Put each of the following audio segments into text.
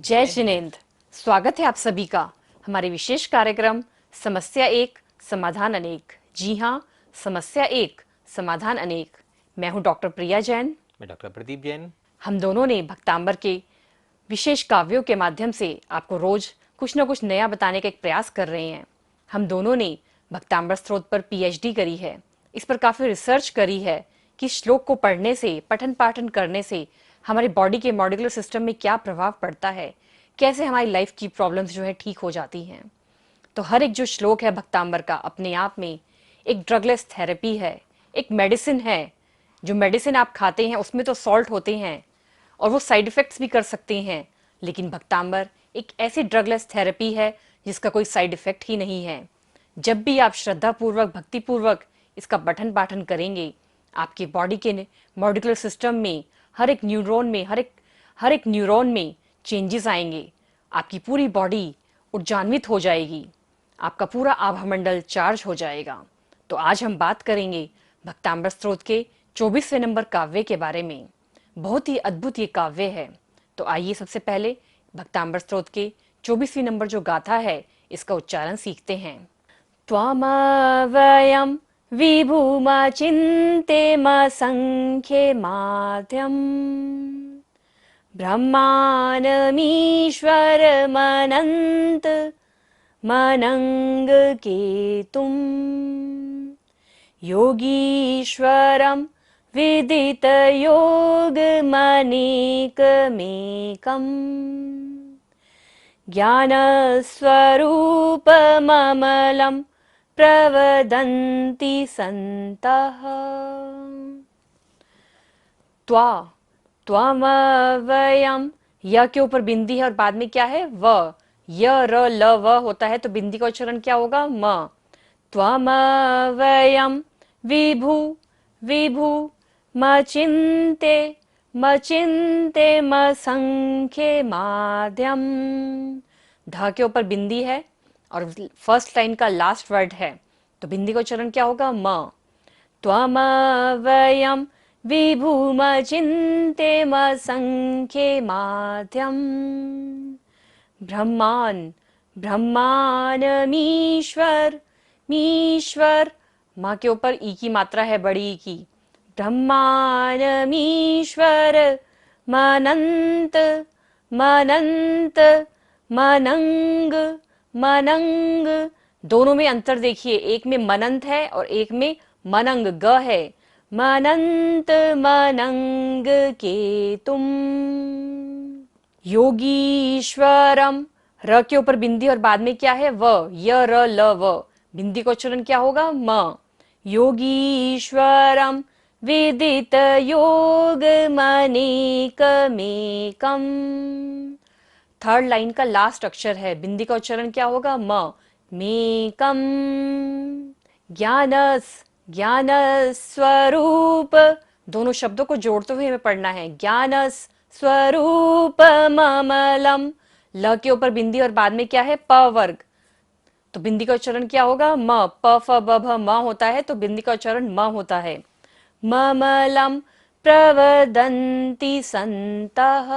जय जिनेंद्र। स्वागत है आप सभी का हमारे विशेष कार्यक्रम समस्या एक समाधान अनेक। जी हाँ, समस्या एक समाधान अनेक। मैं हूँ डॉक्टर प्रिया जैन। मैं डॉक्टर प्रदीप जैन। हम दोनों ने भक्तांबर के विशेष काव्यों के माध्यम से आपको रोज कुछ न कुछ नया बताने का एक प्रयास कर रहे हैं। हम दोनों ने भक्तांबर स्तोत्र पर पीएचडी करी है, इस पर काफी रिसर्च करी है कि श्लोक को पढ़ने से, पठन पाठन करने से हमारे बॉडी के मॉलिक्यूलर सिस्टम में क्या प्रभाव पड़ता है, कैसे हमारी लाइफ की प्रॉब्लम्स जो है ठीक हो जाती हैं। तो हर एक जो श्लोक है भक्तांबर का अपने आप में एक ड्रगलेस थेरेपी है, एक मेडिसिन है। जो मेडिसिन आप खाते हैं उसमें तो सॉल्ट होते हैं और वो साइड इफेक्ट्स भी कर सकते हैं, लेकिन भक्तांबर एक ऐसी ड्रगलेस थेरेपी है जिसका कोई साइड इफेक्ट ही नहीं है। जब भी आप श्रद्धापूर्वक, भक्तिपूर्वक इसका पठन पाठन करेंगे, आपके बॉडी के मॉलिक्यूलर सिस्टम में हर एक न्यूरॉन में हर एक न्यूरॉन में चेंजेस आएंगे। आपकी पूरी बॉडी ऊर्जान्वित हो जाएगी, आपका पूरा आभामंडल चार्ज हो जाएगा। तो आज हम बात करेंगे भक्तांबर स्तोत्र के 24वें नंबर काव्य के बारे में। बहुत ही अद्भुत ये काव्य है। तो आइए सबसे पहले भक्तांबर स्तोत्र के 24वीं नंबर जो गाथा है इसका उच्चारण सीखते हैं। त्वामवयं विभुमचिन्तेमसङ्ख्यमाद्यम् ब्रह्माणमीश्वरमनन्त मनङ्गकेतुम् योगीश्वरं विदितयोगमनेकमेकम् ज्ञानस्वरूपममलं प्रवदन्ति सन्तः। त्वमवयं, य के ऊपर बिंदी है और बाद में क्या है? व। य र ल व होता है तो बिंदी का उच्चारण क्या होगा? म। त्वमवयं विभु विभु मचिन्ते मचिन्ते मसंख्ये माध्यम। ध के ऊपर बिंदी है और फर्स्ट लाइन का लास्ट वर्ड है तो बिंदी का उच्चारण क्या होगा? म। त्वमवयं विभुमचिन्ते मसंख्ये माध्यम ब्रह्मान ब्रह्मानमीश्वर मीश्वर। माँ के ऊपर ई की मात्रा है, बड़ी ई की। ब्रह्मानमीश्वर मनंत मनंत मनंग मनंग। दोनों में अंतर देखिए, एक में मनंत है और एक में मनंग ग है। मनंत मनंग के तुम योगीश्वरम। र के ऊपर बिंदी और बाद में क्या है? व। य र ल व। बिंदी का उच्चारण क्या होगा? म। योगीश्वरम विदित योगमनेकमेकम। थर्ड लाइन का लास्ट अक्षर है, बिंदी का उच्चारण क्या होगा? म। मेकम। ज्ञानस ज्ञान स्वरूप, दोनों शब्दों को जोड़ते हुए हमें पढ़ना है। ज्ञानस स्वरूप ममलम। ल के ऊपर बिंदी और बाद में क्या है? प वर्ग तो बिंदी का उच्चारण क्या होगा? म। प फ ब भ म होता है तो बिंदी का उच्चारण म होता है। ममलम प्रवदन्ति सन्तः।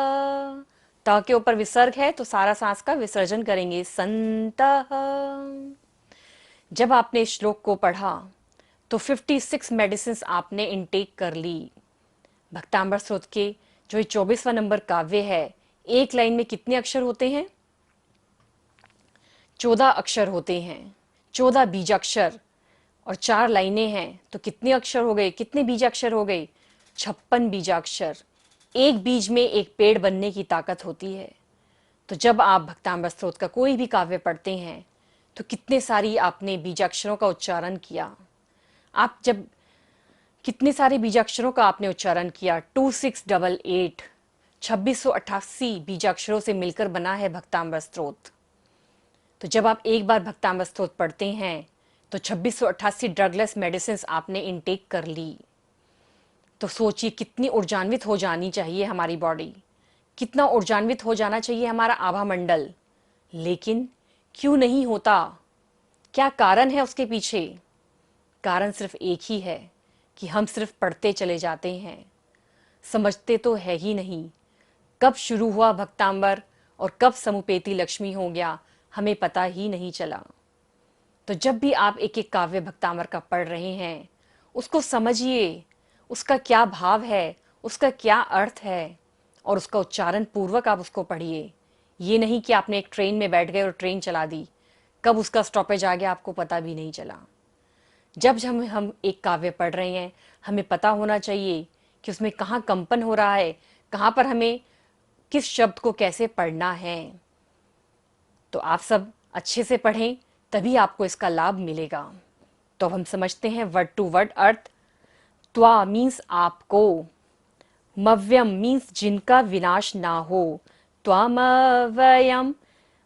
त के ऊपर विसर्ग है तो सारा सांस का विसर्जन करेंगे। सन्तः। जब आपने इस श्लोक को पढ़ा तो 56 मेडिसिन आपने इनटेक कर ली। भक्तांबर स्तोत्र के जो 24वां नंबर काव्य है, एक लाइन में कितने अक्षर होते हैं? 14 अक्षर होते हैं, 14 बीजाक्षर और 4 लाइनें हैं तो कितने अक्षर हो गए? कितने बीजाक्षर हो गए? 56 बीजाक्षर। एक बीज में एक पेड़ बनने की ताकत होती है। तो जब आप भक्तांबर स्तोत्र का कोई भी काव्य पढ़ते हैं तो कितने सारी आपने बीजाक्षरों का उच्चारण किया। आप जब कितने सारे बीजाक्षरों का आपने उच्चारण किया? 2688 2688 बीजाक्षरों से मिलकर बना है भक्तांबर स्तोत्र। तो जब आप एक बार भक्तांबर स्तोत्र पढ़ते हैं तो 2688 ड्रगलेस मेडिसिन आपने इनटेक कर ली। तो सोचिए कितनी ऊर्जान्वित हो जानी चाहिए हमारी बॉडी, कितना ऊर्जान्वित हो जाना चाहिए हमारा आभामंडल। लेकिन क्यों नहीं होता? क्या कारण है उसके पीछे? कारण सिर्फ एक ही है कि हम सिर्फ पढ़ते चले जाते हैं, समझते तो है ही नहीं। कब शुरू हुआ भक्तांबर और कब समुपेति लक्ष्मी हो गया हमें पता ही नहीं चला। तो जब भी आप एक एक काव्य भक्तामर का पढ़ रहे हैं, उसको समझिए, उसका क्या भाव है, उसका क्या अर्थ है, और उसका उच्चारण पूर्वक आप उसको पढ़िए। ये नहीं कि आपने एक ट्रेन में बैठ गए और ट्रेन चला दी, कब उसका स्टॉपेज आ गया आपको पता भी नहीं चला। जब हम एक काव्य पढ़ रहे हैं, हमें पता होना चाहिए कि उसमें कहाँ कंपन हो रहा है, कहाँ पर हमें किस शब्द को कैसे पढ़ना है। तो आप सब अच्छे से पढ़ें, तभी आपको इसका लाभ मिलेगा। तो अब हम समझते हैं वर्ड टू वर्ड अर्थ। त्वा मीन्स आपको, मव्यम मीन्स जिनका विनाश ना हो, त्वामव्ययम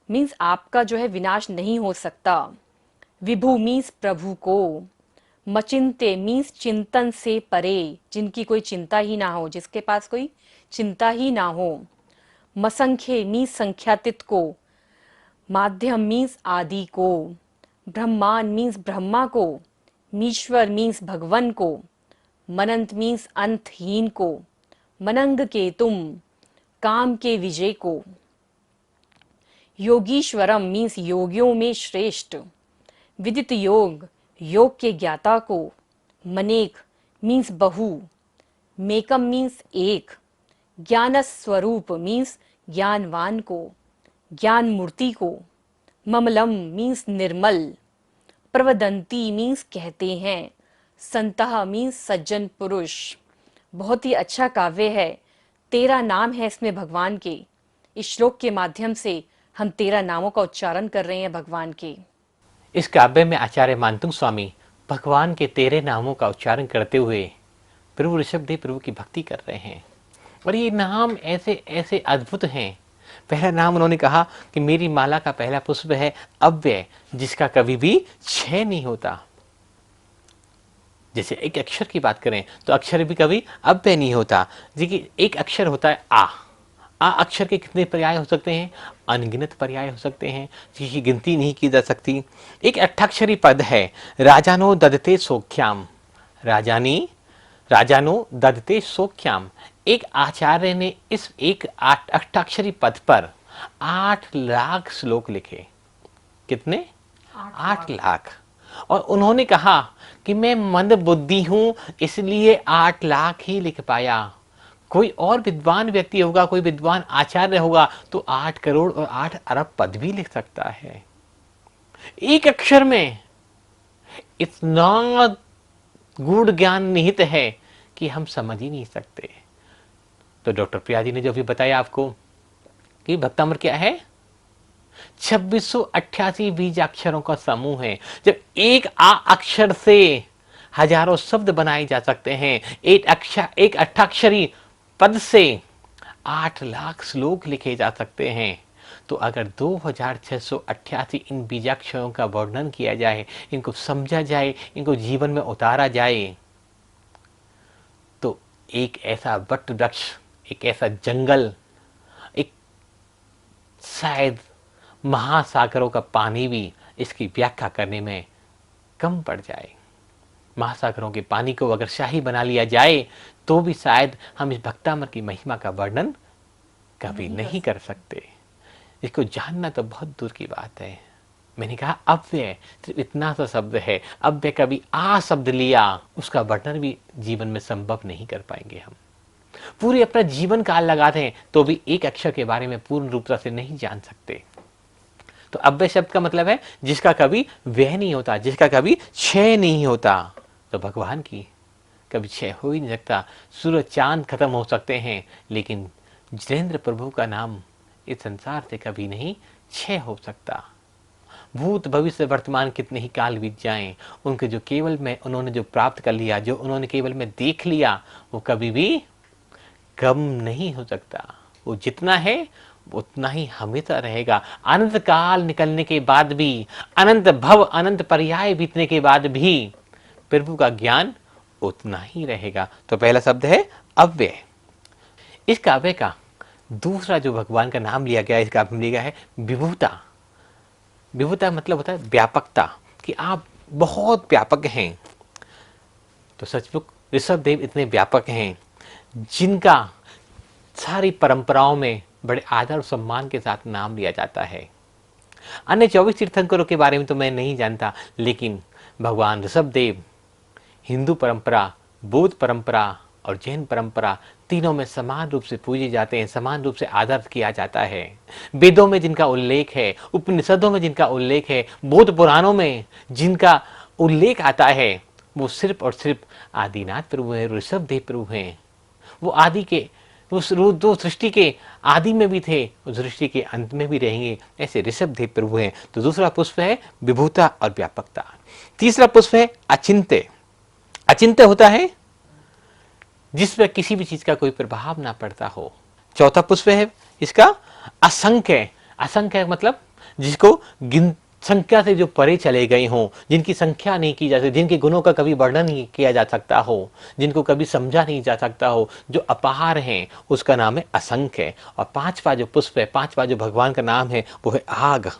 मीन्स आपका जो है विनाश नहीं हो सकता, विभु मीन्स प्रभु को, मचिंते मीन्स चिंतन से परे, जिनकी कोई चिंता ही ना हो, जिसके पास कोई चिंता ही ना हो, मसंख्ये मीन्स संख्यातीत को, माध्यम मीन्स आदि को, ब्रह्मान मीन्स ब्रह्मा को, मीश्वर मीन्स भगवन को, मनंत मीन्स अंतहीन को, मनंग के तुम काम के विजय को, योगीश्वरम मीन्स योगियों में श्रेष्ठ, विदित योग योग के ज्ञाता को, मनेक मीन्स बहु, मेकम मीन्स एक, ज्ञान स्वरूप मीन्स ज्ञानवान को, ज्ञान मूर्ति को, ममलम मीन्स निर्मल, प्रवदंती मीन्स कहते हैं, संतः मीन्स सज्जन पुरुष। बहुत ही अच्छा काव्य है। 13 नाम है इसमें भगवान के। इस श्लोक के माध्यम से हम 13 नामों का उच्चारण कर रहे हैं भगवान के। इस काव्य में आचार्य मानतुंग स्वामी भगवान के 13 नामों का उच्चारण करते हुए प्रभु ऋषभदेव प्रभु की भक्ति कर रहे हैं। और ये नाम ऐसे ऐसे अद्भुत हैं। पहला नाम उन्होंने कहा कि मेरी माला का पहला पुष्प है अव्यय, जिसका कभी भी क्षय नहीं होता। जैसे एक अक्षर की बात करें तो अक्षर भी कभी अव्यय नहीं होता। देखिए एक अक्षर होता है आ अक्षर के कितने पर्याय हो सकते हैं? अनगिनत पर्याय हो सकते हैं, जिसकी गिनती नहीं की जा सकती। एक अष्टाक्षरी पद है राजानो ददते सोख्याम, राजानो ददते सोख्याम। एक आचार्य ने इस एक अष्टाक्षरी पद पर 8 लाख श्लोक लिखे। कितने? 8 लाख। और उन्होंने कहा कि मैं मंद बुद्धि हूं इसलिए 8 लाख ही लिख पाया। कोई और विद्वान व्यक्ति होगा, कोई विद्वान आचार्य होगा तो 8 करोड़ और 8 अरब पद भी लिख सकता है। एक अक्षर में इतना गूढ़ ज्ञान निहित है कि हम समझ ही नहीं सकते। तो डॉक्टर प्रिया जी ने जो भी बताया आपको कि भक्तामृत क्या है, 2688 बीजाक्षरों का समूह है। जब एक अक्षर से हजारों शब्द बनाए जा सकते हैं, एक अष्टाक्षरी पद से 8 लाख श्लोक लिखे जा सकते हैं, तो अगर 2688 इन बीजाक्षरों का वर्णन किया जाए, इनको समझा जाए, इनको जीवन में उतारा जाए, तो एक ऐसा वट वृक्ष, एक ऐसा जंगल, एक शायद महासागरों का पानी भी इसकी व्याख्या करने में कम पड़ जाए। महासागरों के पानी को अगर शाही बना लिया जाए तो भी शायद हम इस भक्तामृत की महिमा का वर्णन कभी नहीं कर सकते। इसको जानना तो बहुत दूर की बात है। मैंने कहा अव्यय सिर्फ इतना सा शब्द है, अव्यय कभी आ शब्द लिया, उसका वर्णन भी जीवन में संभव नहीं कर पाएंगे। हम पूरे अपना जीवन काल लगाते हैं तो भी एक अक्षर के बारे में पूर्ण रूप से नहीं जान सकते। तो अव्यय शब्द का मतलब है जिसका कभी व्यय नहीं होता, जिसका कभी क्षय नहीं होता। तो भगवान की कभी क्षय हो ही नहीं सकता। सूरज चांद खत्म हो सकते हैं, लेकिन जितेंद्र प्रभु का नाम इस संसार से कभी नहीं क्षय हो सकता। भूत भविष्य वर्तमान कितने ही काल बीत जाएं, उनके जो केवल में उन्होंने जो प्राप्त कर लिया, जो उन्होंने केवल में देख लिया, वो कभी भी कम नहीं हो सकता। वो जितना है उतना ही हमेशा रहेगा। अनंत काल निकलने के बाद भी, अनंत भव अनंत पर्याय बीतने के बाद भी प्रभु का ज्ञान उतना ही रहेगा। तो पहला शब्द है अव्यय। इस काव्य का दूसरा जो भगवान का नाम लिया गया, इस काव्य में लिया गया है विभुता। विभुता मतलब होता है व्यापकता, कि आप बहुत व्यापक हैं। तो सचमुच ऋषभदेव इतने व्यापक हैं जिनका सारी परंपराओं में बड़े आदर और सम्मान के साथ नाम लिया जाता है। अन्य 24 तीर्थंकरों के बारे में तो मैं नहीं जानता, लेकिन भगवान ऋषभदेव हिंदू परंपरा, बौद्ध परंपरा और जैन परंपरा तीनों में समान रूप से पूजे जाते हैं, समान रूप से आदर किया जाता है। वेदों में जिनका उल्लेख है, उपनिषदों में जिनका उल्लेख है, बौद्ध पुराणों में जिनका उल्लेख आता है, वो सिर्फ और सिर्फ आदिनाथ प्रभु हैं, ऋषभदेव प्रभु हैं। वो आदि के दो सृष्टि के आदि में भी थे, उस सृष्टि के अंत में भी रहेंगे, ऐसे ऋषभदेव प्रभु हैं। तो दूसरा पुष्प है विभुता और व्यापकता। तीसरा पुष्प है अचिंत्य। अचिंत्य होता है जिस पर किसी भी चीज का कोई प्रभाव ना पड़ता हो। चौथा पुष्प है इसका असंख्य। असंख्य मतलब जिसको संख्या से जो परे चले गए हों, जिनकी संख्या नहीं की जा सकती, जिनके गुणों का कभी वर्णन नहीं किया जा सकता हो, जिनको कभी समझा नहीं जा सकता हो, जो अपार हैं, उसका नाम है असंख्य। और पांचवा जो पुष्प है, पांचवा जो भगवान का नाम है, वो है आग।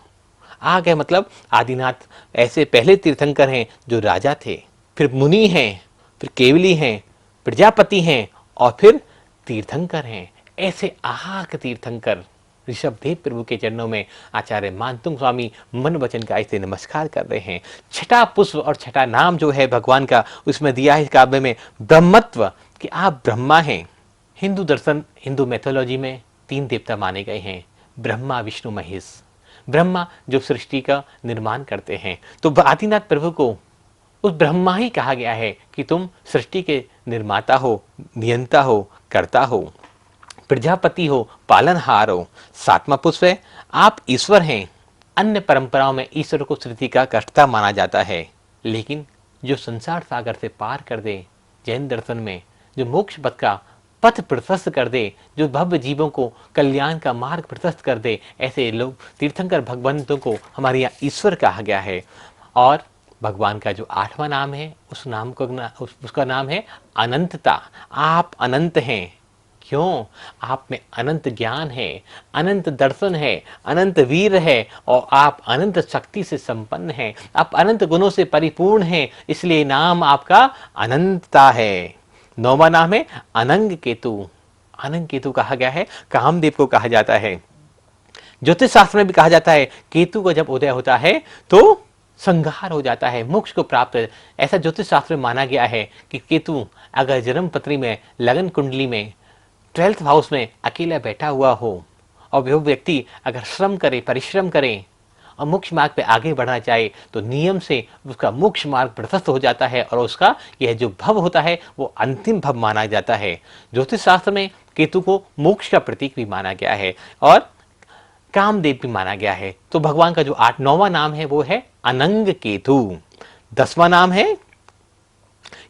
आग है मतलब आदिनाथ ऐसे पहले तीर्थंकर हैं जो राजा थे, फिर मुनि हैं, फिर केवली हैं, प्रजापति हैं और फिर तीर्थंकर हैं। ऐसे आग तीर्थंकर ऋषभदेव प्रभु के चरणों में आचार्य मानतुंग स्वामी मन वचन का ऐसे नमस्कार कर रहे हैं। छठा पुष्प और छठा नाम जो है भगवान का, उसमें दिया है काव्य में ब्रह्मत्व, कि आप ब्रह्मा हैं। हिंदू दर्शन, हिंदू मैथोलॉजी में 3 देवता माने गए हैं, ब्रह्मा विष्णु महेश। ब्रह्मा जो सृष्टि का निर्माण करते हैं, तो आदिनाथ प्रभु को उस ब्रह्मा ही कहा गया है कि तुम सृष्टि के निर्माता हो, नियंता हो, कर्ता हो, प्रजापति हो, पालनहार हो। 7वां पुष्प है आप ईश्वर हैं। अन्य परंपराओं में ईश्वर को सृष्टि का कर्ता माना जाता है, लेकिन जो संसार सागर से पार कर दे, जैन दर्शन में जो मोक्ष पथ का पथ प्रशस्त कर दे, जो भव्य जीवों को कल्याण का मार्ग प्रशस्त कर दे, ऐसे लोग तीर्थंकर भगवंतों को हमारे यहाँ ईश्वर कहा गया है। और भगवान का जो 8वां नाम है, उसका नाम है अनंतता। आप अनंत हैं। क्यों? आप में अनंत ज्ञान है, अनंत दर्शन है, अनंत वीर है और आप अनंत शक्ति से संपन्न हैं। आप अनंत गुणों से परिपूर्ण हैं, इसलिए नाम आपका अनंतता है। 9वां नाम है अनंग केतु। अनंग केतु कहा गया है, कामदेव को कहा जाता है। ज्योतिष शास्त्र में भी कहा जाता है केतु का जब उदय होता है तो संहार हो जाता है, मोक्ष को प्राप्त। ऐसा ज्योतिष शास्त्र में माना गया है कि केतु अगर जन्म पत्री में, लगन कुंडली में, 12th हाउस में अकेला बैठा हुआ हो और वो व्यक्ति अगर श्रम करे, परिश्रम करे और मोक्ष मार्ग पे आगे बढ़ना चाहे, तो नियम से उसका मोक्ष मार्ग प्रशस्त हो जाता है और उसका यह जो भव होता है वो अंतिम भव माना जाता है। ज्योतिष शास्त्र में केतु को मोक्ष का प्रतीक भी माना गया है और कामदेव भी माना गया है। तो भगवान का जो 9वां नाम है वो है अनंग केतु। 10वां नाम है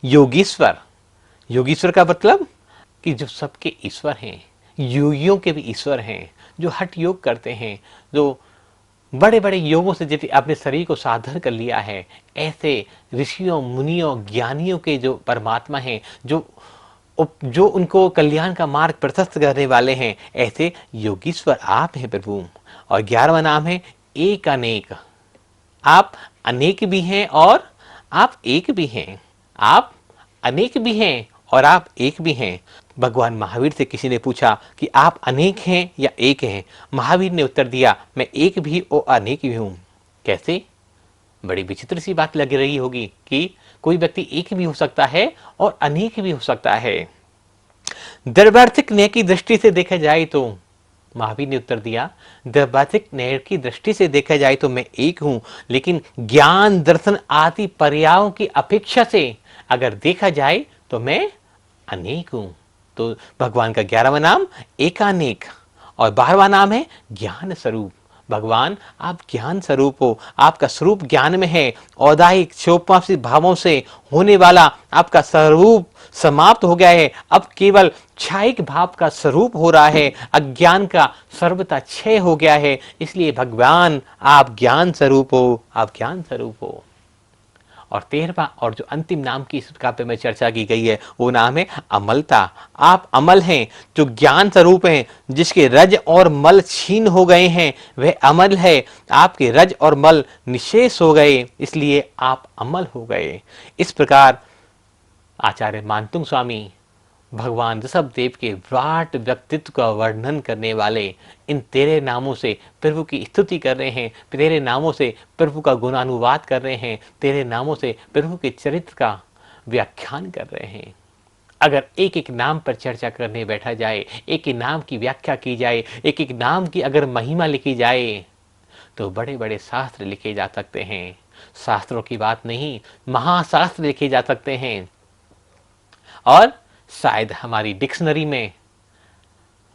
योगीश्वर। योगीश्वर का मतलब कि जो सबके ईश्वर हैं, योगियों के भी ईश्वर हैं, जो हठ योग करते हैं, जो बड़े बड़े योगों से जैसे अपने शरीर को साधन कर लिया है, ऐसे ऋषियों, मुनियों, ज्ञानियों के जो परमात्मा हैं, जो उनको कल्याण का मार्ग प्रशस्त करने वाले हैं, ऐसे योगीश्वर आप हैं प्रभु। और 11वां नाम है एक अनेक। आप अनेक भी हैं और आप एक भी हैं। आप अनेक भी हैं और आप एक भी हैं। भगवान महावीर से किसी ने पूछा कि आप अनेक हैं या एक हैं? महावीर ने उत्तर दिया, मैं एक भी और अनेक भी हूं। कैसे? बड़ी विचित्र सी बात लग रही होगी कि कोई व्यक्ति एक भी हो सकता है और अनेक भी हो सकता है। द्रव्यार्थिक न्याय की दृष्टि से देखा जाए तो महावीर ने उत्तर दिया, द्रव्यार्थिक न्याय की दृष्टि से देखा जाए तो मैं एक हूं, लेकिन ज्ञान, दर्शन आदि पर्यायों की अपेक्षा से अगर देखा जाए तो मैं अनेक हूं। तो भगवान का 11वां नाम एकानेक और 12वां नाम है ज्ञान स्वरूप। भगवान आप ज्ञान स्वरूप हो, आपका स्वरूप ज्ञान में है। औदाहिक शोपासी भावों से होने वाला आपका स्वरूप समाप्त हो गया है, अब केवल क्षायिक भाव का स्वरूप हो रहा है। अज्ञान का सर्वथा क्षय हो गया है, इसलिए भगवान आप ज्ञान स्वरूप हो, आप ज्ञान स्वरूप हो। और 13वां और जो अंतिम नाम की इस काव्य में चर्चा की गई है वो नाम है अमलता। आप अमल हैं, जो ज्ञान स्वरूप हैं, जिसके रज और मल छीन हो गए हैं वह अमल है। आपके रज और मल निशेष हो गए, इसलिए आप अमल हो गए। इस प्रकार आचार्य मानतुंग स्वामी भगवान ऋषभ देव के विराट व्यक्तित्व का वर्णन करने वाले इन तेरे नामों से प्रभु की स्तुति कर रहे हैं, तेरे नामों से प्रभु का गुणानुवाद कर रहे हैं, तेरे नामों से प्रभु के चरित्र का व्याख्यान कर रहे हैं। अगर एक एक नाम पर चर्चा करने बैठा जाए, एक एक नाम की व्याख्या की जाए, एक एक नाम की अगर महिमा लिखी जाए, तो बड़े बड़े शास्त्र लिखे जा सकते हैं। शास्त्रों की बात नहीं, महाशास्त्र लिखे जा सकते हैं। और शायद हमारी डिक्शनरी में,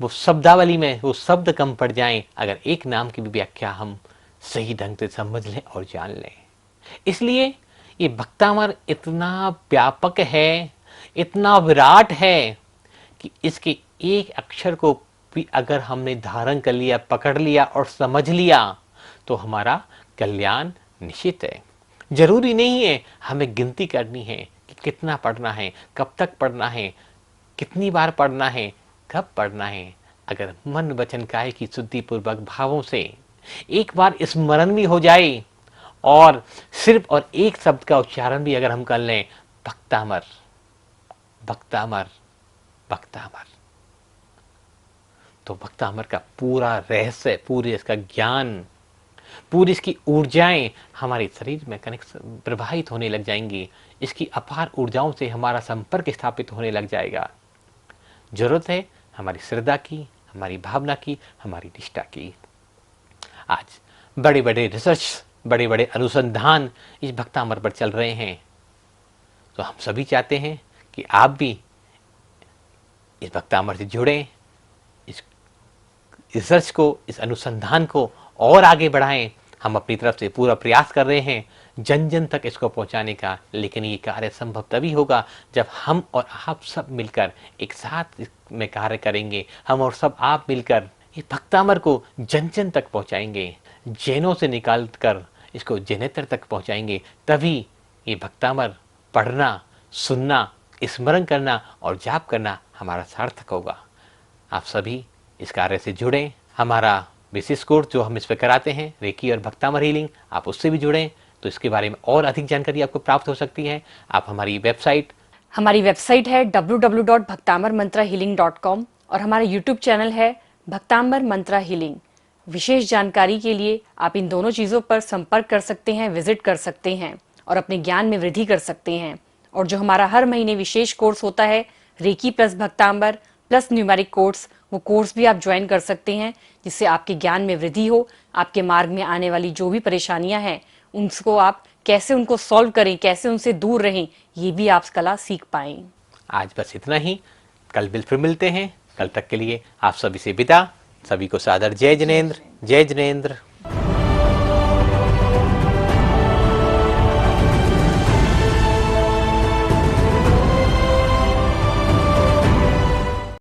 वो शब्दावली में वो शब्द कम पड़ जाएं अगर एक नाम की भी व्याख्या हम सही ढंग से समझ लें और जान लें। इसलिए ये भक्तामर इतना व्यापक है, इतना विराट है कि इसके एक अक्षर को भी अगर हमने धारण कर लिया, पकड़ लिया और समझ लिया तो हमारा कल्याण निश्चित है। जरूरी नहीं है हमें गिनती करनी है कि कितना पढ़ना है, कब तक पढ़ना है, कितनी बार पढ़ना है, कब पढ़ना है। अगर मन वचन काया की शुद्धि पूर्वक भावों से एक बार स्मरण भी हो जाए और सिर्फ और एक शब्द का उच्चारण भी अगर हम कर लें, भक्तामर भक्तामर भक्तामर, तो भक्तामर का पूरा रहस्य, पूरे इसका ज्ञान, पूरी इसकी ऊर्जाएं हमारे शरीर में कनेक्शन प्रवाहित होने लग जाएंगी। इसकी अपार ऊर्जाओं से हमारा संपर्क स्थापित होने लग जाएगा। जरूरत है हमारी श्रद्धा की, हमारी भावना की, हमारी निष्ठा की। आज बड़े बड़े रिसर्च, बड़े बड़े अनुसंधान इस भक्तामर पर चल रहे हैं। तो हम सभी चाहते हैं कि आप भी इस भक्तामर से जुड़ें, इस रिसर्च को, इस अनुसंधान को और आगे बढ़ाएं। हम अपनी तरफ से पूरा प्रयास कर रहे हैं जन जन तक इसको पहुंचाने का, लेकिन ये कार्य संभव तभी होगा जब हम और आप सब मिलकर एक साथ में कार्य करेंगे। हम और सब आप मिलकर इस भक्तामर को जन जन तक पहुंचाएंगे, जैनों से निकाल कर इसको जैनेतर तक पहुंचाएंगे। तभी ये भक्तामर पढ़ना, सुनना, स्मरण करना और जाप करना हमारा सार्थक होगा। आप सभी इस कार्य से जुड़ें। हमारा विशेष कोर्स जो हम इस पर कराते हैं, रेकी और भक्तामर हीलिंग, आप उससे भी जुड़ें तो इसके बारे में और अधिक जानकारी आपको प्राप्त हो सकती है। आप हमारी वेबसाइट है www.bhaktamarmantrahealing.com और हमारा यूट्यूब चैनल है भक्तामर मंत्रा हीलिंग। विशेष जानकारी के लिए आप इन दोनों चीज़ों पर संपर्क कर सकते हैं, विजिट कर सकते हैं और अपने ज्ञान में वृद्धि कर सकते हैं। और जो हमारा हर महीने विशेष कोर्स होता है, reiki plus Bhaktamar plus numeric course, वो कोर्स भी आप ज्वाइन कर सकते हैं, जिससे आपके ज्ञान में वृद्धि हो। आपके मार्ग में आने वाली जो भी परेशानियां हैं, उनको आप कैसे उनको सॉल्व करें, कैसे उनसे दूर रहें, ये भी आप कला सीख पाएं। आज बस इतना ही। कल फिर मिलते हैं। कल तक के लिए आप सभी से विदा। सभी को सादर जय जिनेंद्र, जय जिनेंद्र।